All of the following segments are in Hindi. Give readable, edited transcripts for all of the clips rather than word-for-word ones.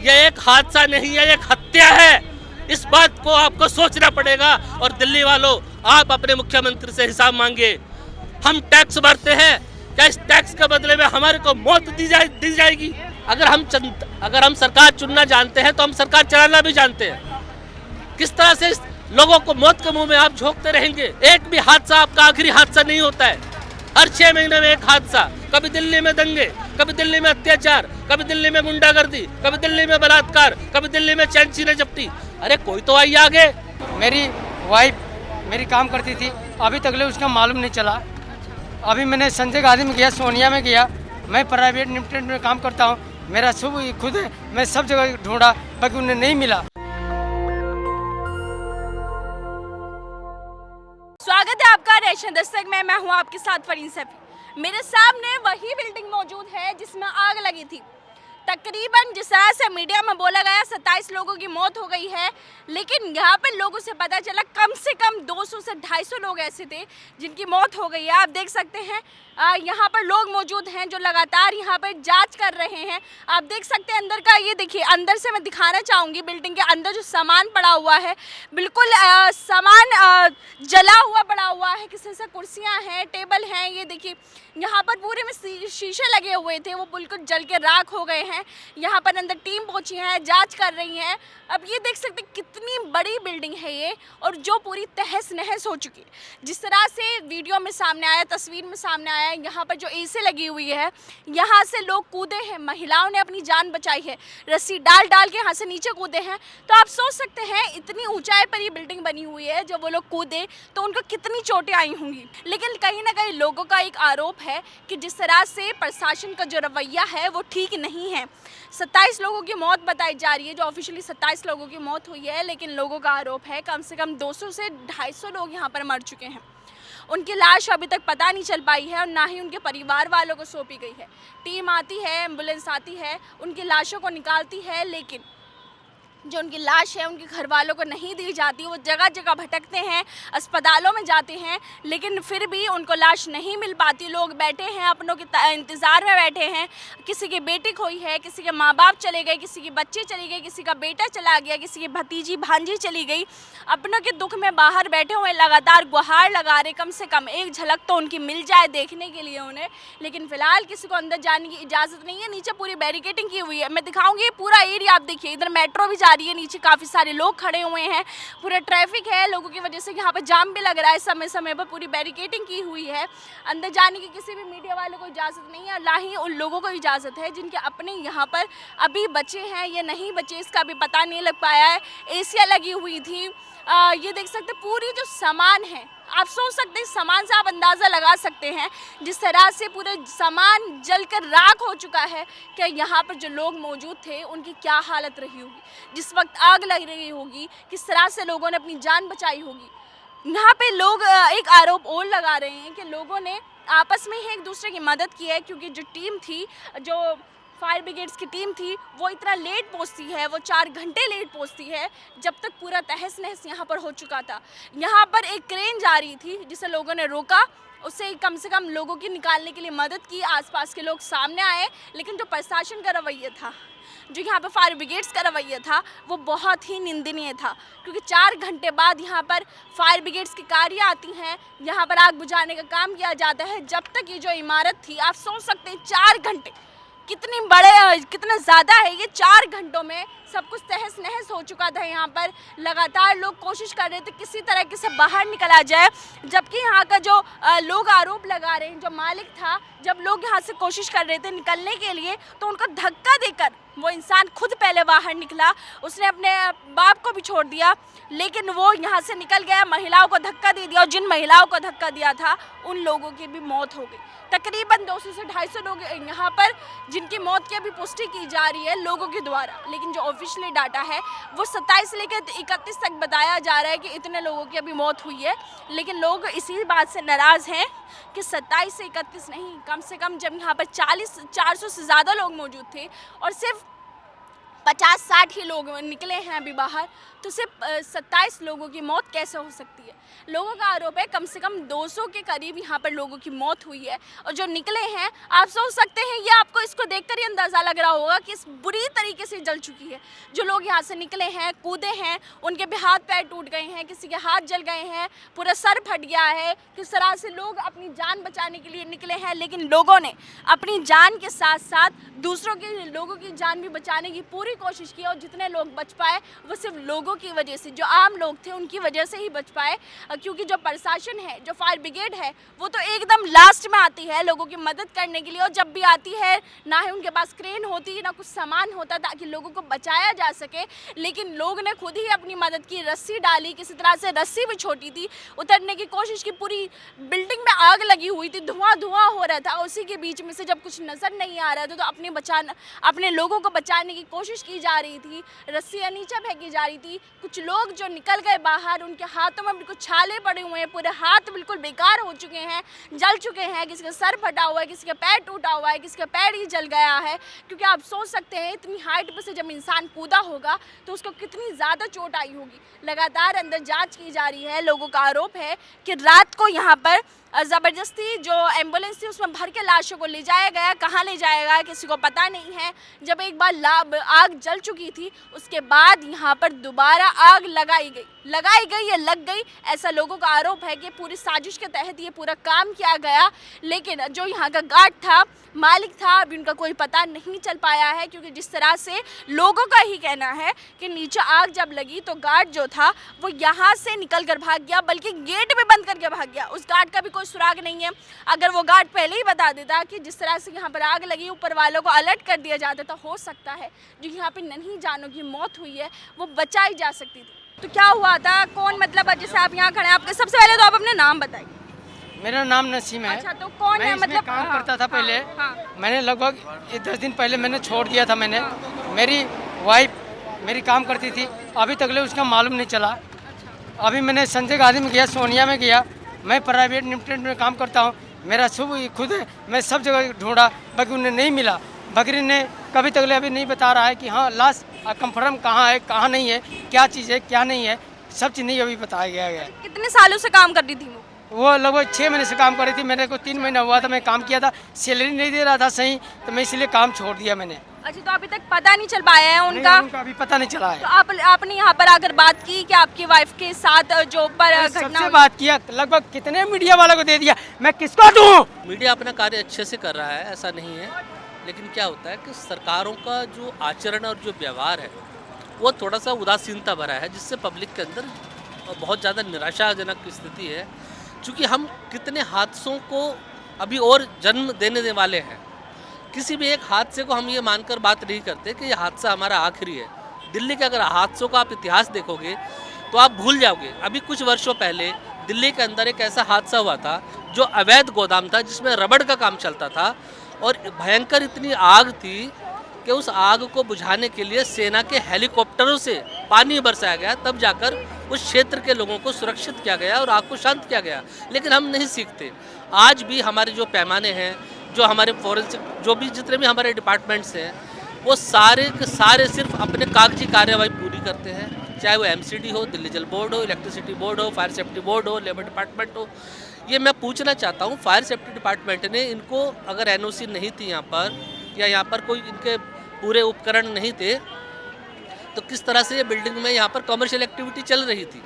ये एक हादसा नहीं है, एक हत्या है। इस बात को आपको सोचना पड़ेगा। और दिल्ली वालों, आप अपने मुख्यमंत्री से हिसाब मांगे। हम टैक्स भरते हैं, क्या इस टैक्स के बदले में हमारे को मौत दी जाएगी? अगर हम सरकार चुनना जानते हैं तो हम सरकार चलाना भी जानते हैं। किस तरह से लोगों को मौत के मुंह में आप झोंकते रहेंगे? एक भी हादसा आपका आखिरी हादसा नहीं होता है। हर 6 महीने में एक हादसा। कभी दिल्ली में दंगे, कभी दिल्ली में अत्याचार, कभी दिल्ली में गुंडागर्दी, कभी दिल्ली में बलात्कार, कभी दिल्ली में चैन छीने जब्ती। अरे कोई तो आइए आगे। मेरी वाइफ मेरी काम करती थी, अभी तक उसका मालूम नहीं चला। अभी मैंने संजय गांधी में गया, सोनिया में गया। मैं प्राइवेट लिमिटेड में काम करता हूँ, मेरा शुभ खुद है। मैं सब जगह ढूंढा, बाकी उन्हें नहीं मिला। स्वागत है आपका नेशन दस्तक में। मैं हूं आपके साथ फरीन सफी। मेरे सामने वही बिल्डिंग मौजूद है जिसमें आग लगी थी। तकरीबन जिस तरह से मीडिया में बोला गया 27 लोगों की मौत हो गई है, लेकिन यहाँ पर लोगों से पता चला कम से कम 200 से 250 लोग ऐसे थे जिनकी मौत हो गई है। आप देख सकते हैं यहाँ पर लोग मौजूद हैं जो लगातार यहाँ पर जांच कर रहे हैं। आप देख सकते हैं अंदर का, ये देखिए अंदर से मैं दिखाना चाहूँगी। बिल्डिंग के अंदर जो सामान पड़ा हुआ है, बिल्कुल सामान जला हुआ पड़ा हुआ है। किसी से कुर्सियाँ हैं, टेबल हैं। ये देखिए यहाँ पर पूरे में शीशे लगे हुए थे, वो बिल्कुल जल के राख हो गए हैं। यहाँ पर अंदर टीम पहुँची है, जाँच कर रही हैं। अब ये देख सकते हैं कितनी बड़ी बिल्डिंग है ये, और जो पूरी तहस नहस हो चुकी है। जिस तरह से वीडियो में सामने आया, तस्वीर में सामने आया, यहाँ पर जो एसी लगी हुई है, यहाँ से लोग कूदे हैं, महिलाओं ने अपनी जान बचाई है, रस्सी डाल डाल के यहाँ से नीचे कूदे हैं। तो आप सोच सकते हैं इतनी ऊंचाई पर ये बिल्डिंग बनी हुई है, जब वो लोग कूदे तो उनको कितनी चोटें आई होंगी। लेकिन कहीं ना कहीं लोगों का एक आरोप है कि जिस तरह से प्रशासन का जो रवैया है वो ठीक नहीं है। 27 लोगों की मौत बताई जा रही है, जो ऑफिशियली 27 लोगों की मौत हुई है, लेकिन लोगों का आरोप है कम से कम 200 से 250 लोग यहाँ पर मर चुके हैं। उनकी लाश अभी तक पता नहीं चल पाई है और ना ही उनके परिवार वालों को सौंपी गई है। टीम आती है, एम्बुलेंस आती है, उनकी लाशों को निकालती है, लेकिन जो उनकी लाश है उनके घर वालों को नहीं दी जाती। वो जगह जगह भटकते हैं, अस्पतालों में जाते हैं, लेकिन फिर भी उनको लाश नहीं मिल पाती। लोग बैठे हैं, अपनों के इंतज़ार में बैठे हैं। किसी की बेटी खोई है, किसी के माँ बाप चले गए, किसी की बच्ची चली गई, किसी का बेटा चला गया, किसी की भतीजी भांजी चली गई। अपनों के दुख में बाहर बैठे हुए लगातार गुहार लगा रहे, कम से कम एक झलक तो उनकी मिल जाए देखने के लिए उन्हें। लेकिन फ़िलहाल किसी को अंदर जाने की इजाज़त नहीं है। नीचे पूरी बैरिकेडिंग की हुई है, मैं दिखाऊँगी पूरा एरिया। आप देखिए इधर मेट्रो भी जा रही है, नीचे काफ़ी सारे लोग खड़े हुए हैं, पूरा ट्रैफिक है। लोगों की वजह से यहाँ पर जाम भी लग रहा है, समय समय पर पूरी बैरिकेडिंग की हुई है। अंदर जाने की किसी भी मीडिया वालों को इजाज़त नहीं है, ना ही उन लोगों को इजाज़त है जिनके अपने यहाँ पर अभी बचे हैं या नहीं बचे, इसका भी पता नहीं लग पाया है। एसियाँ लगी हुई थी। ये देख सकते पूरी जो सामान है, आप सोच सकते हैं सामान से आप अंदाज़ा लगा सकते हैं जिस तरह से पूरे सामान जलकर राख हो चुका है। क्या यहाँ पर जो लोग मौजूद थे उनकी क्या हालत रही होगी जिस वक्त आग लग रही होगी, किस तरह से लोगों ने अपनी जान बचाई होगी। यहाँ पे लोग एक आरोप और लगा रहे हैं कि लोगों ने आपस में ही एक दूसरे की मदद की है, क्योंकि जो टीम थी, जो फायर ब्रिगेड्स की टीम थी, वो इतना लेट पहुंचती है, वो 4 घंटे लेट पहुंचती है, जब तक पूरा तहस नहस यहाँ पर हो चुका था। यहाँ पर एक क्रेन जा रही थी जिसे लोगों ने रोका, उससे कम से कम लोगों की निकालने के लिए मदद की। आसपास के लोग सामने आए, लेकिन जो प्रशासन का रवैया था, जो यहाँ पर फायर ब्रिगेड्स का रवैया था, वो बहुत ही निंदनीय था। क्योंकि 4 घंटे बाद यहाँ पर फायर ब्रिगेड्स की गाड़ियाँ आती हैं, यहाँ पर आग बुझाने का काम किया जाता है। जब तक ये जो इमारत थी, आप सोच सकते हैं 4 घंटे कितनी बड़े, कितना ज़्यादा है ये। 4 घंटों में सब कुछ तहस नहस हो चुका था। यहाँ पर लगातार लोग कोशिश कर रहे थे किसी तरह से बाहर निकला जाए, जबकि यहाँ का जो लोग आरोप लगा रहे हैं, जो मालिक था, जब लोग यहाँ से कोशिश कर रहे थे निकलने के लिए, तो उनको धक्का देकर वो इंसान खुद पहले बाहर निकला। उसने अपने बाप को भी छोड़ दिया, लेकिन वो यहाँ से निकल गया, महिलाओं को धक्का दे दिया, और जिन महिलाओं को धक्का दिया था उन लोगों की भी मौत हो गई। तकरीबन 200 से 250 लोग यहाँ पर जिनकी मौत की अभी पुष्टि की जा रही है लोगों के द्वारा, लेकिन जो ऑफिशियली डाटा है वो 27 से लेकर 31 तक बताया जा रहा है कि इतने लोगों की अभी मौत हुई है। लेकिन लोग इसी बात से नाराज़ हैं कि 27 से 31 नहीं, कम से कम जब यहाँ पर 400 से ज़्यादा लोग मौजूद थे और सिर्फ 50-60 60 ही लोग निकले हैं अभी बाहर, तो सिर्फ 27 लोगों की मौत कैसे हो सकती है? लोगों का आरोप है कम से कम 200 के करीब यहाँ पर लोगों की मौत हुई है, और जो निकले हैं आप सोच सकते हैं, ये आपको इसको देखकर ही अंदाज़ा लग रहा होगा कि इस बुरी तरीके से जल चुकी है। जो लोग यहाँ से निकले हैं, कूदे हैं, उनके भी हाथ पैर टूट गए हैं, किसी के हाथ जल गए हैं, पूरा सर फट गया है। किस तरह से लोग अपनी जान बचाने के लिए निकले हैं, लेकिन लोगों ने अपनी जान के साथ साथ दूसरों के लोगों की जान भी बचाने की पूरी कोशिश की, और जितने लोग बच पाए वो सिर्फ लोगों की वजह से, जो आम लोग थे उनकी वजह से ही बच पाए। क्योंकि जो प्रशासन है, जो फायर ब्रिगेड है, वो तो एकदम लास्ट में आती है लोगों की मदद करने के लिए, और जब भी आती है ना ही उनके पास क्रेन होती, ना कुछ सामान होता ताकि लोगों को बचाया जा सके। लेकिन लोग ने खुद ही अपनी मदद की, रस्सी डाली, किसी तरह से रस्सी भी छोटी थी, उतरने की कोशिश की। पूरी बिल्डिंग में आग लगी हुई थी, धुआं धुआं हो रहा था, उसी के बीच में से जब कुछ नज़र नहीं आ रहा था तो अपने लोगों को बचाने की कोशिश की जा रही थी, रस्सियाँ नीचे फेंकी जा रही थी। कुछ लोग जो निकल गए बाहर, उनके हाथों में बिल्कुल छाले पड़े हुए हैं, पूरे हाथ बिल्कुल बेकार हो चुके हैं, जल चुके हैं, किसी का सर फटा हुआ है, किसी का पैर टूटा हुआ है, किसी का पैर ही जल गया है। क्योंकि आप सोच सकते हैं इतनी हाइट पर से जब इंसान कूदा होगा तो उसको कितनी ज़्यादा चोट आई होगी। लगातार अंदर जांच की जा रही है। लोगों का आरोप है कि रात को यहाँ पर ज़बरदस्ती जो एम्बुलेंस थी उसमें भर के लाशों को ले जाया गया। कहाँ ले जाया गया किसी को पता नहीं है। जब एक बार आग जल चुकी थी उसके बाद यहाँ पर दोबारा आग लगाई गई या लग गई, ऐसा लोगों का आरोप है कि पूरी साजिश के तहत ये पूरा काम किया गया। लेकिन जो यहाँ का गार्ड था, मालिक था, अभी उनका कोई पता नहीं चल पाया है, क्योंकि जिस तरह से लोगों का ही कहना है कि नीचे आग जब लगी तो गार्ड जो था वो यहाँ से निकल कर भाग गया, बल्कि गेट भी बंद करके भाग गया। उस गार्ड का भी कोई सुराग नहीं है। अगर वो गार्ड पहले ही बता देता कि जिस तरह से यहाँ पर आग लगी, ऊपर वालों को अलर्ट कर दिया जाता तो हो सकता है जो यहाँ पे नन्ही जानों की मौत हुई है वो बचाई जा सकती थी। तो क्या हुआ था, कौन, मतलब जैसे आप यहाँ खड़े हैं, आपके सबसे पहले तो आप अपने नाम बताइए। मेरा नाम नसीम है। अच्छा, तो कौन है, मतलब काम करता था पहले। मैंने लगभग 10 दिन पहले मैंने छोड़ दिया था। मेरी वाइफ मेरी काम करती थी, अभी तक ले उसका मालूम नहीं चला। अभी मैंने संजय गांधी में गया, सोनिया में गया, मैं प्राइवेट लिमिटेड में काम करता हूँ, मेरा शुभ खुद है, मैं सब जगह ढूंढा, बाकी उन्हें नहीं मिला। बकरी ने कभी तक अभी नहीं बता रहा है कि हाँ लास्ट कंफर्म कहाँ है, कहाँ नहीं है, क्या चीज़ है, क्या नहीं है, सब चीज़ नहीं अभी बताया गया है। कितने सालों से काम कर रही थी वो लगभग 6 महीने से काम कर रही थी। मेरे को 3 महीना हुआ था, मैं काम किया था, सैलरी नहीं दे रहा था सही, तो मैं इसलिए काम छोड़ दिया मैंने। अच्छा, तो अभी तक पता नहीं चल पाया है उनका? अभी पता नहीं चला है। तो आपने यहाँ पर आकर बात की कि आपकी वाइफ के साथ जो पर घटना सबसे बात किया, लगभग कितने मीडिया वालों को दे दिया, मैं किसको दूं? मीडिया अपना कार्य अच्छे से कर रहा है, ऐसा नहीं है, लेकिन क्या होता है कि सरकारों का जो आचरण और जो व्यवहार है वो थोड़ा सा उदासीनता भरा है, जिससे पब्लिक के अंदर बहुत ज़्यादा निराशाजनक स्थिति है। क्योंकि हम कितने हादसों को अभी और जन्म देने वाले हैं, किसी भी एक हादसे को हम ये मानकर बात नहीं करते कि ये हादसा हमारा आखिरी है। दिल्ली के अगर हादसों का आप इतिहास देखोगे तो आप भूल जाओगे। अभी कुछ वर्षों पहले दिल्ली के अंदर एक ऐसा हादसा हुआ था जो अवैध गोदाम था जिसमें रबड़ का काम चलता था, और भयंकर इतनी आग थी कि उस आग को बुझाने के लिए सेना के हेलीकॉप्टरों से पानी बरसाया गया, तब जाकर उस क्षेत्र के लोगों को सुरक्षित किया गया और आग को शांत किया गया। लेकिन हम नहीं सीखते। आज भी हमारे जो पैमाने हैं, जो हमारे फॉरेंसिक, जो भी जितने भी हमारे डिपार्टमेंट्स हैं, वो सारे के सारे सिर्फ अपने कागजी कार्यवाही पूरी करते हैं, चाहे वो एमसीडी हो, दिल्ली जल बोर्ड हो, इलेक्ट्रिसिटी बोर्ड हो, फायर सेफ्टी बोर्ड हो, लेबर डिपार्टमेंट हो। ये मैं पूछना चाहता हूँ, फायर सेफ्टी डिपार्टमेंट ने इनको अगर एनओसी नहीं थी यहाँ पर, या यहाँ पर कोई इनके पूरे उपकरण नहीं थे, तो किस तरह से ये बिल्डिंग में यहाँ पर कमर्शियल एक्टिविटी चल रही थी?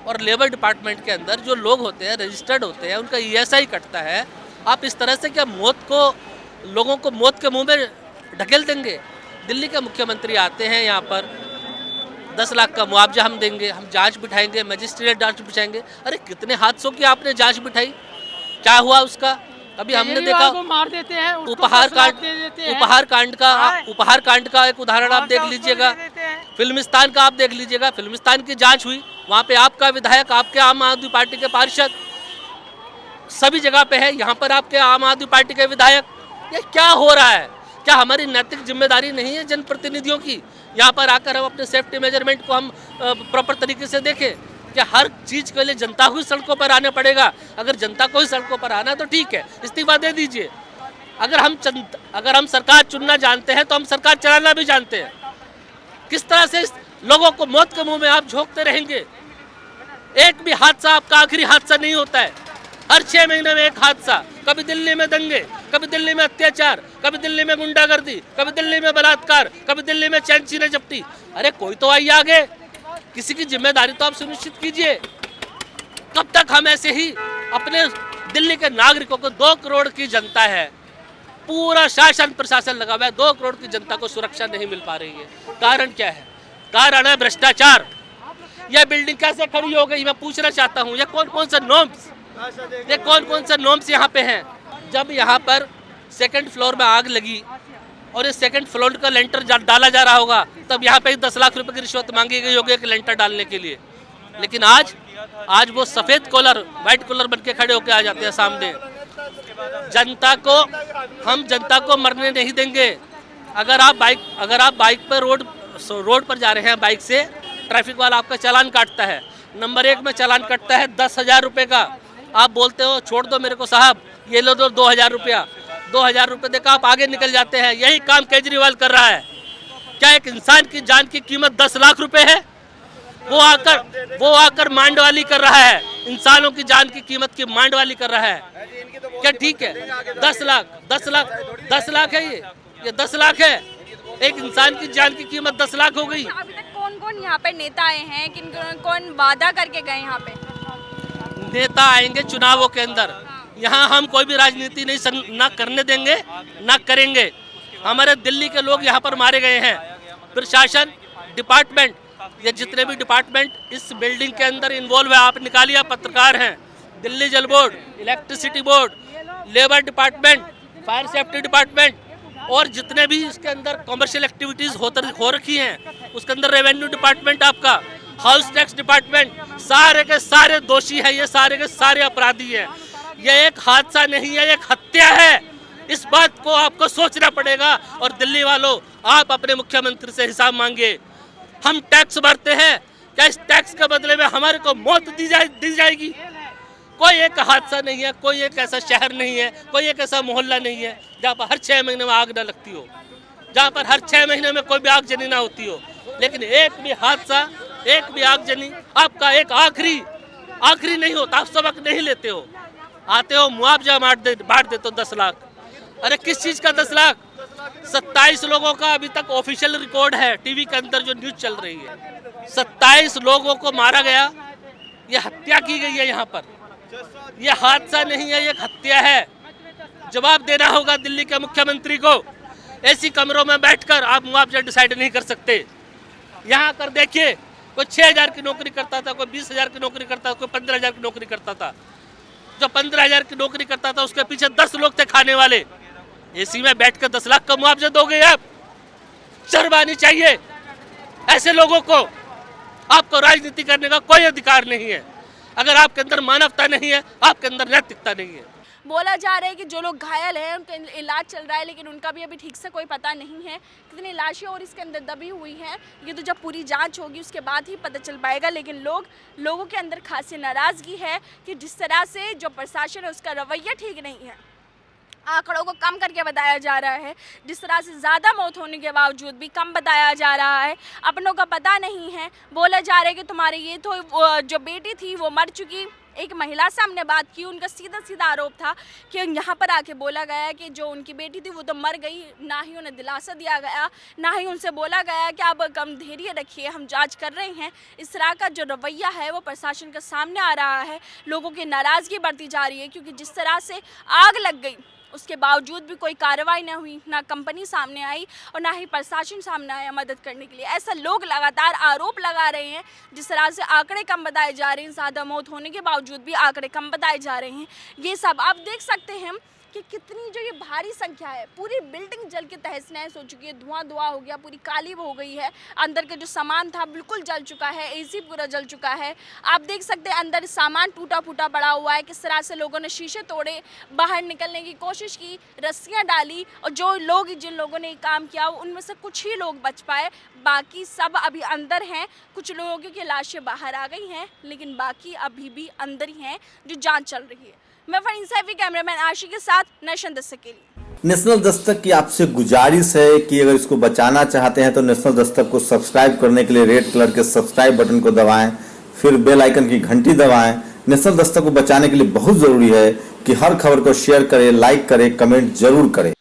और लेबर डिपार्टमेंट के अंदर जो लोग होते हैं, रजिस्टर्ड होते हैं, उनका ईएसआई कटता है। आप इस तरह से क्या लोगों को मौत के मुंह में ढकेल देंगे? दिल्ली के मुख्यमंत्री आते हैं यहाँ पर, 10 लाख का मुआवजा हम देंगे, हम जांच बिठाएंगे, मजिस्ट्रेट जांच बिठाएंगे। अरे कितने हादसों की आपने जांच बिठाई, क्या हुआ उसका? अभी हमने देखा मार देते हैं, उपहार कांड का एक उदाहरण आप देख लीजिएगा, फिल्मिस्तान का आप देख लीजिएगा। फिल्मिस्तान की जांच हुई, वहाँ पे आपका विधायक, आपके आम आदमी पार्टी के पार्षद सभी जगह पे है, यहाँ पर आपके आम आदमी पार्टी के विधायक। ये क्या हो रहा है? क्या हमारी नैतिक जिम्मेदारी नहीं है जनप्रतिनिधियों की? यहाँ पर आकर हम अपने सेफ्टी मेजरमेंट को हम प्रॉपर तरीके से देखें। क्या हर चीज़ के लिए जनता को ही सड़कों पर आना पड़ेगा? अगर जनता को ही सड़कों पर आना तो ठीक है, इस्तीफा दे दीजिए। अगर हम सरकार चुनना जानते हैं तो हम सरकार चलाना भी जानते हैं। किस तरह से लोगों को मौत के मुंह में आप झोंकते रहेंगे? एक भी हादसा आपका आखिरी हादसा नहीं होता है। हर 6 महीने में एक हादसा, कभी दिल्ली में दंगे, कभी दिल्ली में अत्याचार, कभी दिल्ली में गुंडागर्दी, कभी दिल्ली में बलात्कार, कभी दिल्ली में चैन छीने झपटी। अरे कोई तो आइए आगे, किसी की जिम्मेदारी तो आप सुनिश्चित कीजिए। कब तक हम ऐसे ही अपने दिल्ली के नागरिकों को 2 करोड़ की जनता है, पूरा शासन प्रशासन लगा हुआ है, 2 करोड़ की जनता को सुरक्षा नहीं मिल पा रही है। कारण क्या है? कारण है भ्रष्टाचार। यह बिल्डिंग कैसे खड़ी हो गई, मैं पूछना चाहता हूँ। ये कौन कौन से नॉर्म्स यहाँ पे हैं? जब यहाँ पर 2nd फ्लोर में आग लगी और इस 2nd फ्लोर का लेंटर डाला जा रहा होगा, तब यहाँ पे 10 लाख रुपए की रिश्वत मांगी गई होगी एक लेंटर डालने के लिए। लेकिन आज वो सफेद कॉलर, व्हाइट कॉलर बन के खड़े होकर आ जाते हैं सामने। हम जनता को मरने नहीं देंगे। अगर आप बाइक पर रोड पर जा रहे हैं बाइक से, ट्रैफिक वाला आपका चालान काटता है, नंबर 1 में चालान कटता है 10,000 रुपये का। आप बोलते हो छोड़ दो मेरे को साहब, ये लो दो 2,000 रुपया, 2,000 रुपये देकर आप आगे निकल जाते हैं। यही काम केजरीवाल कर रहा है। क्या एक इंसान की जान की कीमत 10 लाख रुपए है? वो आकर मांडवाली कर रहा है, इंसानों की जान की कीमत की मांडवाली कर रहा है। क्या ठीक है? 10 लाख है ये 10 लाख है। एक इंसान की जान की कीमत 10 लाख हो गई। अभी तक कौन यहाँ पे नेता आए हैं, कौन वादा करके गए यहाँ पे? नेता आएंगे चुनावों के अंदर। यहाँ हम कोई भी राजनीति नहीं ना करने देंगे ना करेंगे। हमारे दिल्ली के लोग यहाँ पर मारे गए हैं। प्रशासन, डिपार्टमेंट, ये जितने भी डिपार्टमेंट इस बिल्डिंग के अंदर इन्वॉल्व है, आप निकालिए, आप पत्रकार हैं, दिल्ली जल board, electricity board, labour department, fire safety department और जितने भी इसके अंदर कॉमर्शियल एक्टिविटीज हो रखी हैं, उसके अंदर रेवेन्यू डिपार्टमेंट, आपका हाउस टैक्स डिपार्टमेंट, सारे के सारे दोषी हैं, ये सारे के सारे अपराधी हैं। ये एक हादसा नहीं है, एक हत्या है। इस बात को आपको सोचना पड़ेगा। और दिल्ली वालों, आप अपने मुख्यमंत्री से हिसाब मांगे। हम टैक्स भरते हैं, क्या इस टैक्स के बदले में हमारे को मौत दी जाएगी? कोई एक हादसा नहीं है, कोई एक ऐसा शहर नहीं है, कोई एक ऐसा मोहल्ला नहीं है जहाँ पर हर 6 महीने में आग न लगती हो, जहाँ पर हर 6 महीने में कोई भी आगजनी ना होती हो। लेकिन एक भी हादसा, एक भी आगजनी, आपका एक आखिरी नहीं होता। आप सबक नहीं लेते हो, आते हो मुआवजा बांट देते हो 10 लाख। अरे किस चीज़ का 10 लाख? 27 लोगों का अभी तक ऑफिशियल रिकॉर्ड है, टीवी के अंदर जो न्यूज चल रही है। 27 लोगों को मारा गया, ये हत्या की गई है यहाँ पर। ये हादसा नहीं है, ये हत्या है। जवाब देना होगा दिल्ली के मुख्यमंत्री को। ऐसी कमरों में बैठकर आप मुआवजा डिसाइड नहीं कर सकते। यहाँ कर देखिए, कोई 6,000 की नौकरी करता था, कोई 20,000 की नौकरी करता था, कोई 15,000 की नौकरी करता था। जो 15,000 की नौकरी करता था उसके पीछे 10 लोग थे खाने वाले। एसी में बैठकर 10 लाख का मुआवजा दोगे आप? शर्म आनी चाहिए ऐसे लोगों को। आपको राजनीति करने का कोई अधिकार नहीं है। अगर आपके अंदर मानवता नहीं है, आपके अंदर नैतिकता नहीं है। बोला जा रहा है कि जो लोग घायल हैं उनका इलाज चल रहा है, लेकिन उनका भी अभी ठीक से कोई पता नहीं है कितनी लाशें और इसके अंदर दबी हुई हैं। ये तो जब पूरी जांच होगी उसके बाद ही पता चल पाएगा। लेकिन लोगों के अंदर खासी नाराज़गी है कि जिस तरह से जो प्रशासन है उसका रवैया ठीक नहीं है। आंकड़ों को कम करके बताया जा रहा है, जिस तरह से ज़्यादा मौत होने के बावजूद भी कम बताया जा रहा है। अपनों का पता नहीं है। बोला जा रहा है कि तुम्हारी ये तो जो बेटी थी वो मर चुकी। एक महिला से हमने बात की, उनका सीधा आरोप था कि यहाँ पर आके बोला गया कि जो उनकी बेटी थी वो तो मर गई, ना ही उन्हें दिलासा दिया गया, ना ही उनसे बोला गया कि आप कम धैर्य रखिए, हम जांच कर रहे हैं। इस तरह का जो रवैया है वो प्रशासन के सामने आ रहा है। लोगों की नाराज़गी बढ़ती जा रही है क्योंकि जिस तरह से आग लग गई उसके बावजूद भी कोई कार्रवाई न हुई, ना कंपनी सामने आई और ना ही प्रशासन सामने आया मदद करने के लिए। ऐसा लोग लगातार आरोप लगा रहे हैं। जिस तरह से आंकड़े कम बताए जा रहे हैं, ज़्यादा मौत होने के बावजूद भी आंकड़े कम बताए जा रहे हैं। ये सब आप देख सकते हैं कि कितनी जो ये भारी संख्या है, पूरी बिल्डिंग जल के तहस नहस हो चुकी है, धुआं हो गया, पूरी काली हो गई है। अंदर का जो सामान था बिल्कुल जल चुका है, एसी पूरा जल चुका है। आप देख सकते हैं अंदर सामान टूटा फूटा पड़ा हुआ है। किस तरह से लोगों ने शीशे तोड़े, बाहर निकलने की कोशिश की, रस्सियाँ डाली और जिन लोगों ने काम किया उनमें से कुछ ही लोग बच पाए, बाकी सब अभी अंदर हैं। कुछ लोगों की लाशें बाहर आ गई हैं, लेकिन बाकी अभी भी अंदर ही हैं, जो जाँच चल रही है। मैं फरीन सैफी, कैमरामैन आशी के साथ नशन दस्तक के लिए। नेशनल दस्तक की आपसे गुजारिश है कि अगर इसको बचाना चाहते हैं तो नेशनल दस्तक को सब्सक्राइब करने के लिए रेड कलर के सब्सक्राइब बटन को दबाएं, फिर बेल आइकन की घंटी दबाएं। नेशनल दस्तक को बचाने के लिए बहुत जरूरी है कि हर खबर को शेयर करें, लाइक करें, कमेंट जरूर करें।